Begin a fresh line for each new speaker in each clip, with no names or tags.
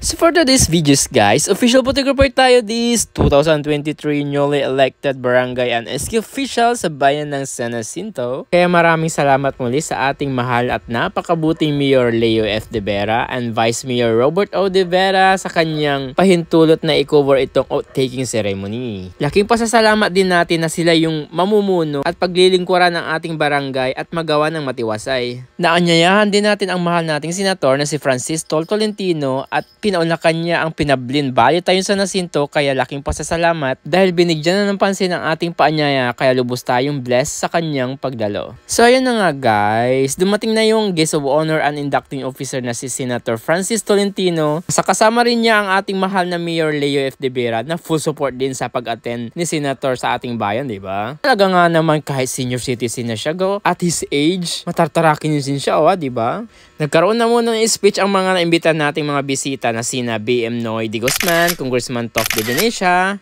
So for today's videos guys, official photographer tayo this 2023 newly elected barangay and SK official sa bayan ng San Jacinto. Kaya maraming salamat muli sa ating mahal at napakabuting Mayor Leo F. De Vera and Vice Mayor Robert O. De Vera sa kanyang pahintulot na i-cover itong oath-taking ceremony. Laking pasasalamat din natin na sila yung mamumuno at paglilingkuran ng ating barangay at magawa ng matiwasay. Naanyayahan din natin ang mahal nating senator na si Francis Tolentino at pinaunlakan niya ang pinablin bali tayo sa Jacinto, kaya laking pasasalamat dahil binigyan na ng pansin ang ating paanyaya, kaya lubos tayong blessed sa kanyang pagdalo. So ayun na nga guys, dumating na yung guest of honor and inducting officer na si Senator Francis Tolentino. Sa kasama rin niya ang ating mahal na Mayor Leo F. De Vera na full support din sa pag-attend ni Senator sa ating bayan, di ba? Talaga nga naman kahit senior citizen na siya at his age, matartarakin din siya, di ba? Nagkaroon na muna ng speech ang mga naimbita nating mga bisita na sina BM Noy de Guzman, Congressman Tof de Venecia.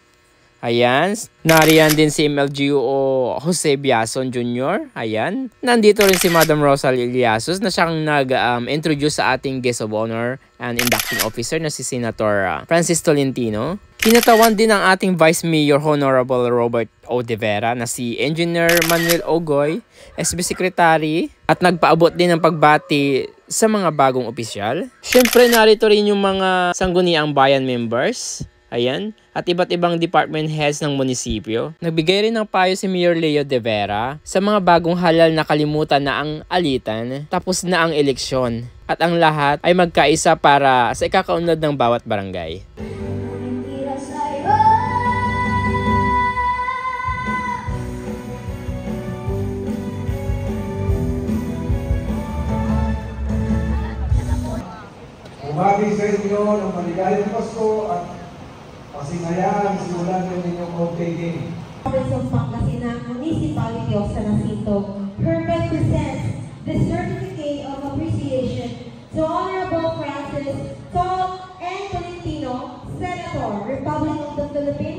Ayan. Nariyan din si MLGO Jose Biason Jr. Ayan. Nandito rin si Madam Rosal Iliasos na siyang nag-introduce sa ating guest of honor and inducting officer na si Senator Francis Tolentino. Kinatawan din ang ating Vice Mayor Honorable Robert O. De Vera na si Engineer Manuel Ogoy, SB Secretary, at nagpaabot din ng pagbati sa mga bagong opisyal. Siyempre narito rin yung mga sangguniang bayan members. Ayan. At iba't ibang department heads ng munisipyo. Nagbigay rin ng payo si Mayor Leo De Vera sa mga bagong halal na kalimutan na ang alitan, tapos na ang eleksyon. At ang lahat ay magkaisa para sa ikakaunlad ng bawat barangay.
Umabig sa inyo ng maligayang Pasko at pasinayaan simulan ng inyong oath-taking.
Office of Pangasinan Municipality of San Jacinto hereby presents the certificate of appreciation to Honorable Francis Tolentino, Senator, Republic of the Philippines.